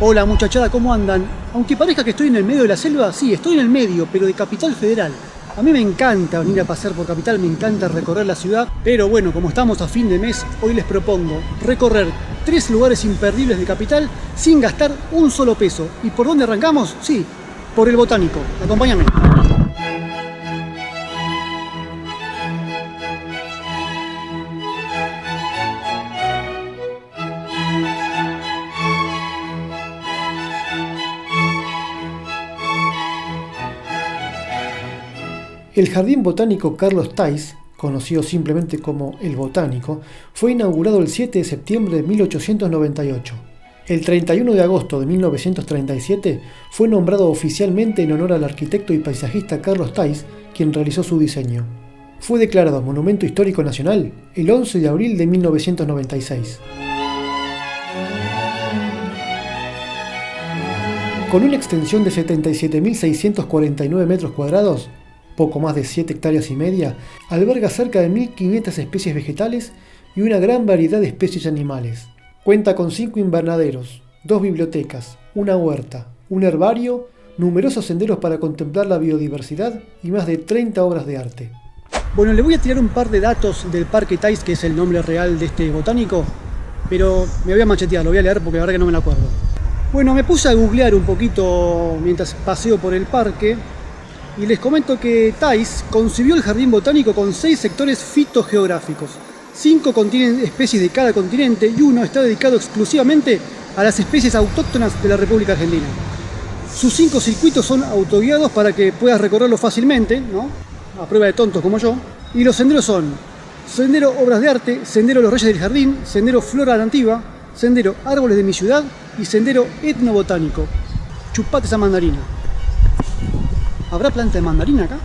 Hola muchachada, ¿cómo andan? Aunque parezca que estoy en el medio de la selva, sí, estoy en el medio, pero de Capital Federal. A mí me encanta venir a pasear por Capital, me encanta recorrer la ciudad, pero bueno, como estamos a fin de mes, hoy les propongo recorrer 3 lugares imperdibles de Capital sin gastar un solo peso. ¿Y por dónde arrancamos? Sí, por el Botánico. Acompáñame. El Jardín Botánico Carlos Theiss, conocido simplemente como El Botánico, fue inaugurado el 7 de septiembre de 1898. El 31 de agosto de 1937 fue nombrado oficialmente en honor al arquitecto y paisajista Carlos Theiss, quien realizó su diseño. Fue declarado Monumento Histórico Nacional el 11 de abril de 1996. Con una extensión de 77.649 metros cuadrados, poco más de 7 hectáreas y media, alberga cerca de 1.500 especies vegetales y una gran variedad de especies animales. Cuenta con 5 invernaderos, 2 bibliotecas, una huerta, un herbario, numerosos senderos para contemplar la biodiversidad y más de 30 obras de arte. Bueno, le voy a tirar un par de datos del Parque Theiss, que es el nombre real de este botánico, pero me voy a machetear, lo voy a leer porque la verdad que no me lo acuerdo. Bueno, me puse a googlear un poquito mientras paseo por el parque, y les comento que Theiss concibió el jardín botánico con 6 sectores fitogeográficos. 5 contienen especies de cada continente y 1 está dedicado exclusivamente a las especies autóctonas de la República Argentina. Sus 5 circuitos son autoguiados para que puedas recorrerlos fácilmente, ¿no? A prueba de tontos como yo. Y los senderos son Sendero Obras de Arte, Sendero Los Reyes del Jardín, Sendero Flora Nativa, Sendero Árboles de mi Ciudad y Sendero Etnobotánico. Chupate esa mandarina. ¿Habrá planta de mandarina acá?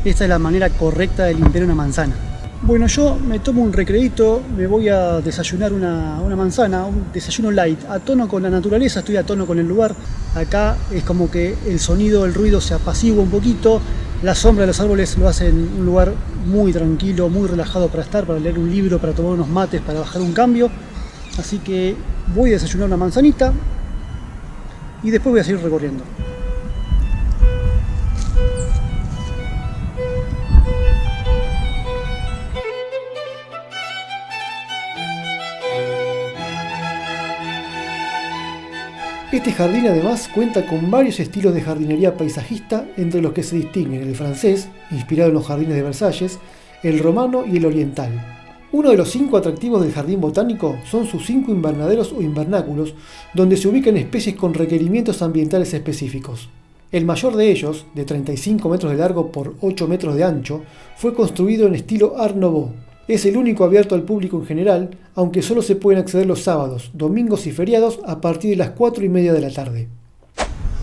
Esta es la manera correcta de limpiar una manzana. Bueno, yo me tomo un recreíto, me voy a desayunar una manzana, un desayuno light, a tono con la naturaleza, estoy a tono con el lugar. Acá es como que el sonido, el ruido se apacigua un poquito, la sombra de los árboles lo hacen un lugar muy tranquilo, muy relajado para estar, para leer un libro, para tomar unos mates, para bajar un cambio. Así que voy a desayunar una manzanita y después voy a seguir recorriendo. Este jardín además cuenta con varios estilos de jardinería paisajista, entre los que se distinguen el francés, inspirado en los jardines de Versalles, el romano y el oriental. Uno de los 5 atractivos del jardín botánico son sus 5 invernaderos o invernáculos, donde se ubican especies con requerimientos ambientales específicos. El mayor de ellos, de 35 metros de largo por 8 metros de ancho, fue construido en estilo Art Nouveau. Es el único abierto al público en general, aunque solo se pueden acceder los sábados, domingos y feriados a partir de las 4:30 de la tarde.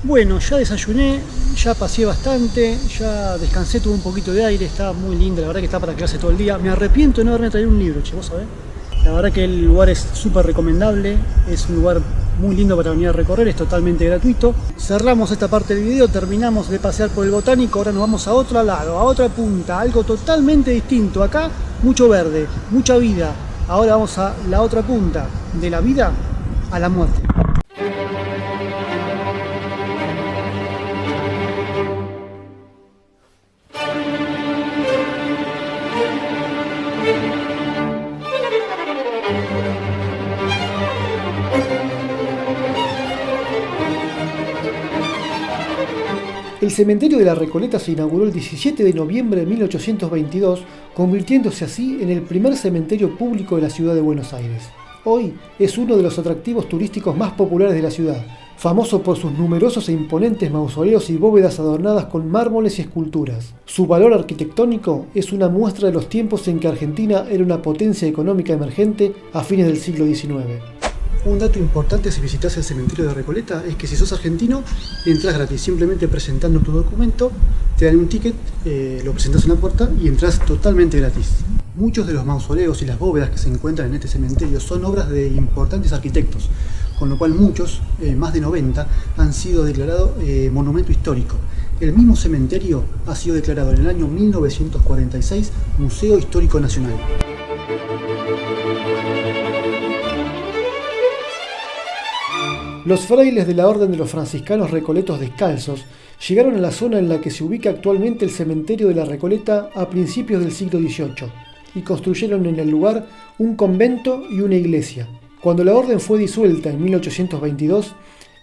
Bueno, ya desayuné, ya paseé bastante, ya descansé, tuve un poquito de aire, está muy lindo, la verdad que está para quedarse todo el día. Me arrepiento de no haberme traído un libro, che, vos sabés. La verdad que el lugar es súper recomendable, es un lugar muy lindo para venir a recorrer, es totalmente gratuito. Cerramos esta parte del video, terminamos de pasear por el botánico, ahora nos vamos a otro lado, a otra punta, algo totalmente distinto. Acá mucho verde, mucha vida. Ahora vamos a la otra punta, de la vida a la muerte. El cementerio de la Recoleta se inauguró el 17 de noviembre de 1822, convirtiéndose así en el primer cementerio público de la ciudad de Buenos Aires. Hoy es uno de los atractivos turísticos más populares de la ciudad, famoso por sus numerosos e imponentes mausoleos y bóvedas adornadas con mármoles y esculturas. Su valor arquitectónico es una muestra de los tiempos en que Argentina era una potencia económica emergente a fines del siglo XIX. Un dato importante si visitas el cementerio de Recoleta es que si sos argentino, entras gratis, simplemente presentando tu documento, te dan un ticket, lo presentas en la puerta y entras totalmente gratis. Muchos de los mausoleos y las bóvedas que se encuentran en este cementerio son obras de importantes arquitectos, con lo cual muchos, más de 90, han sido declarados monumento histórico. El mismo cementerio ha sido declarado en el año 1946 Museo Histórico Nacional. Los frailes de la Orden de los Franciscanos Recoletos Descalzos llegaron a la zona en la que se ubica actualmente el cementerio de la Recoleta a principios del siglo XVIII y construyeron en el lugar un convento y una iglesia. Cuando la orden fue disuelta en 1822,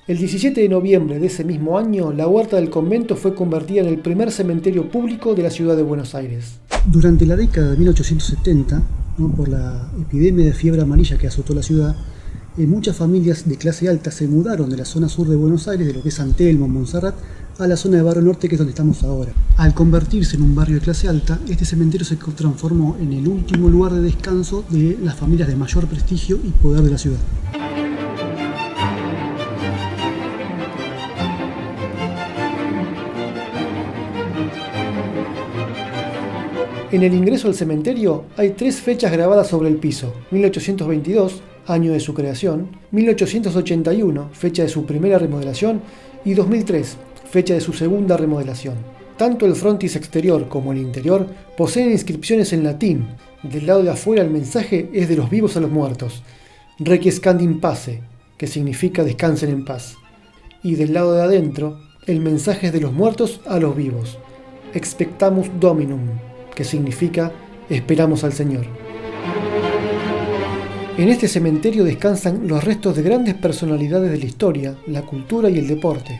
el 17 de noviembre de ese mismo año, la huerta del convento fue convertida en el primer cementerio público de la ciudad de Buenos Aires. Durante la década de 1870, por la epidemia de fiebre amarilla que azotó la ciudad, muchas familias de clase alta se mudaron de la zona sur de Buenos Aires, de lo que es San Telmo, Montserrat, a la zona de Barrio Norte, que es donde estamos ahora. Al convertirse en un barrio de clase alta, este cementerio se transformó en el último lugar de descanso de las familias de mayor prestigio y poder de la ciudad. En el ingreso al cementerio hay 3 fechas grabadas sobre el piso: 1822, año de su creación; 1881, fecha de su primera remodelación; y 2003, fecha de su segunda remodelación. Tanto el frontis exterior como el interior poseen inscripciones en latín. Del lado de afuera el mensaje es de los vivos a los muertos, Requiescant in pace, que significa descansen en paz. Y del lado de adentro, el mensaje es de los muertos a los vivos, Expectamus Dominum, que significa esperamos al Señor. En este cementerio descansan los restos de grandes personalidades de la historia, la cultura y el deporte,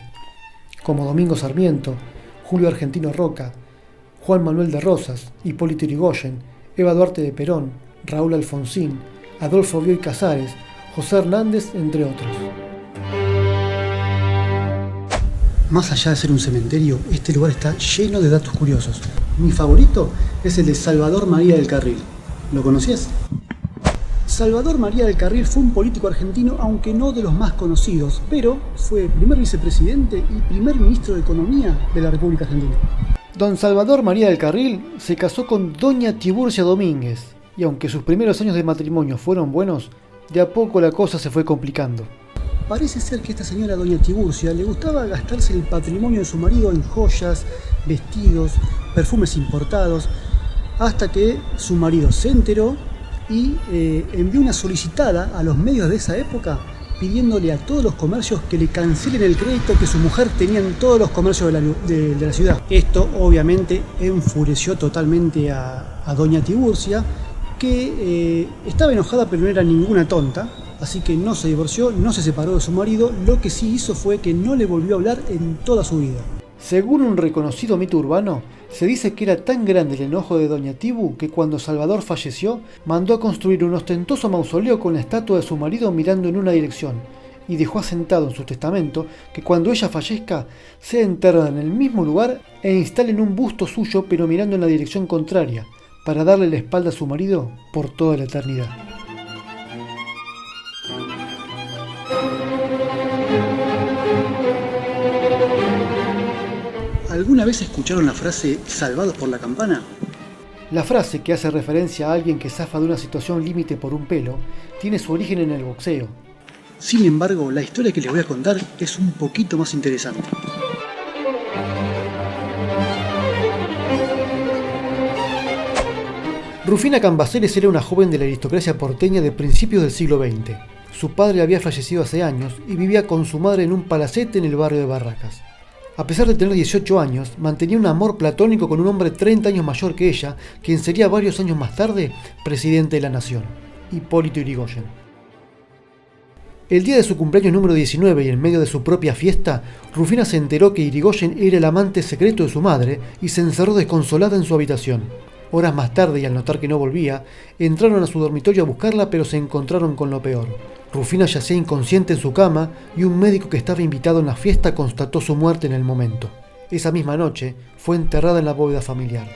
como Domingo Sarmiento, Julio Argentino Roca, Juan Manuel de Rosas, Hipólito Yrigoyen, Eva Duarte de Perón, Raúl Alfonsín, Adolfo Bioy Casares, José Hernández, entre otros. Más allá de ser un cementerio, este lugar está lleno de datos curiosos. Mi favorito es el de Salvador María del Carril. ¿Lo conocías? Salvador María del Carril fue un político argentino, aunque no de los más conocidos, pero fue primer vicepresidente y primer ministro de Economía de la República Argentina. Don Salvador María del Carril se casó con doña Tiburcia Domínguez, y aunque sus primeros años de matrimonio fueron buenos, de a poco la cosa se fue complicando. Parece ser que esta señora doña Tiburcia le gustaba gastarse el patrimonio de su marido en joyas, vestidos, perfumes importados, hasta que su marido se enteró y envió una solicitada a los medios de esa época pidiéndole a todos los comercios que le cancelen el crédito que su mujer tenía en todos los comercios de la ciudad. Esto obviamente enfureció totalmente a doña Tiburcia, que estaba enojada pero no era ninguna tonta. Así que no se divorció, no se separó de su marido, lo que sí hizo fue que no le volvió a hablar en toda su vida. Según un reconocido mito urbano, se dice que era tan grande el enojo de doña Tibu que cuando Salvador falleció, mandó a construir un ostentoso mausoleo con la estatua de su marido mirando en una dirección, y dejó asentado en su testamento que cuando ella fallezca, sea enterrada en el mismo lugar e instalen un busto suyo pero mirando en la dirección contraria, para darle la espalda a su marido por toda la eternidad. ¿Alguna vez escucharon la frase "salvados por la campana"? La frase, que hace referencia a alguien que zafa de una situación límite por un pelo, tiene su origen en el boxeo. Sin embargo, la historia que les voy a contar es un poquito más interesante. Rufina Cambaceres era una joven de la aristocracia porteña de principios del siglo XX. Su padre había fallecido hace años y vivía con su madre en un palacete en el barrio de Barracas. A pesar de tener 18 años, mantenía un amor platónico con un hombre 30 años mayor que ella, quien sería varios años más tarde presidente de la nación, Hipólito Yrigoyen. El día de su cumpleaños número 19 y en medio de su propia fiesta, Rufina se enteró que Yrigoyen era el amante secreto de su madre y se encerró desconsolada en su habitación. Horas más tarde, y al notar que no volvía, entraron a su dormitorio a buscarla, pero se encontraron con lo peor. Rufina yacía inconsciente en su cama y un médico que estaba invitado en la fiesta constató su muerte en el momento. Esa misma noche fue enterrada en la bóveda familiar.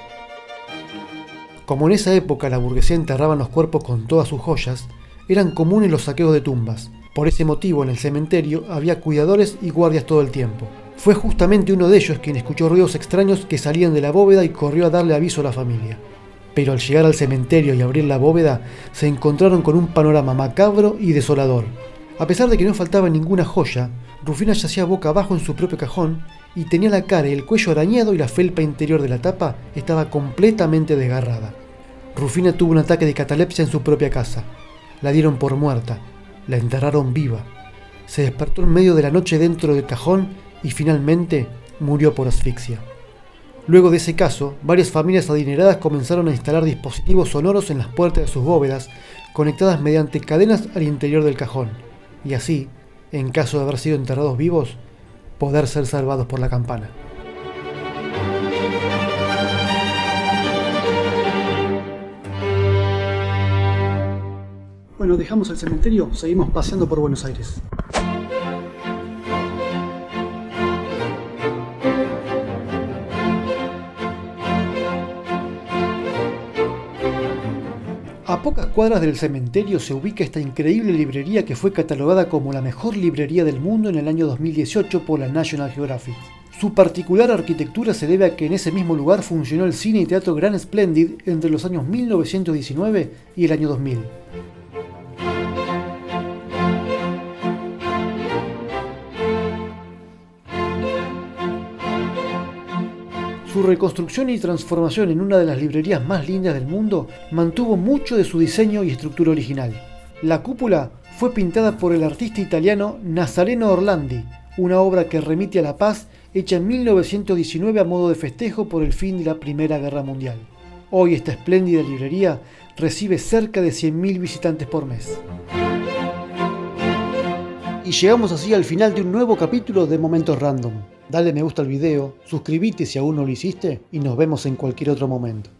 Como en esa época la burguesía enterraba los cuerpos con todas sus joyas, eran comunes los saqueos de tumbas. Por ese motivo en el cementerio había cuidadores y guardias todo el tiempo. Fue justamente uno de ellos quien escuchó ruidos extraños que salían de la bóveda y corrió a darle aviso a la familia. Pero al llegar al cementerio y abrir la bóveda, se encontraron con un panorama macabro y desolador. A pesar de que no faltaba ninguna joya, Rufina yacía boca abajo en su propio cajón y tenía la cara y el cuello arañado y la felpa interior de la tapa estaba completamente desgarrada. Rufina tuvo un ataque de catalepsia en su propia casa. La dieron por muerta, la enterraron viva. Se despertó en medio de la noche dentro del cajón y finalmente murió por asfixia. Luego de ese caso, varias familias adineradas comenzaron a instalar dispositivos sonoros en las puertas de sus bóvedas, conectadas mediante cadenas al interior del cajón, y así, en caso de haber sido enterrados vivos, poder ser salvados por la campana. Bueno, dejamos el cementerio, seguimos paseando por Buenos Aires. A pocas cuadras del cementerio se ubica esta increíble librería que fue catalogada como la mejor librería del mundo en el año 2018 por la National Geographic. Su particular arquitectura se debe a que en ese mismo lugar funcionó el cine y teatro Grand Splendid entre los años 1919 y el año 2000. Su reconstrucción y transformación en una de las librerías más lindas del mundo mantuvo mucho de su diseño y estructura original. La cúpula fue pintada por el artista italiano Nazareno Orlandi, una obra que remite a la paz hecha en 1919 a modo de festejo por el fin de la Primera Guerra Mundial. Hoy esta espléndida librería recibe cerca de 100.000 visitantes por mes. Y llegamos así al final de un nuevo capítulo de Momentos Random. Dale me gusta al video, suscríbete si aún no lo hiciste y nos vemos en cualquier otro momento.